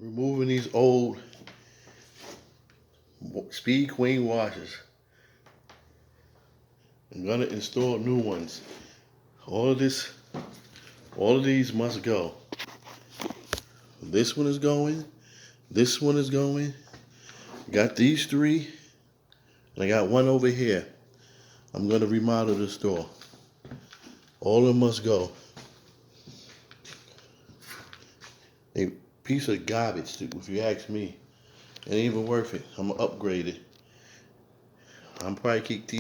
Removing these old Speed Queen washers. I'm gonna install new ones. All of these must go. This one is going. This one is going. Got these three. And I got one over here. I'm gonna remodel the store. All of them must go. A piece of garbage, if you ask me. It ain't even worth it. I'm gonna upgrade it. I'm probably keep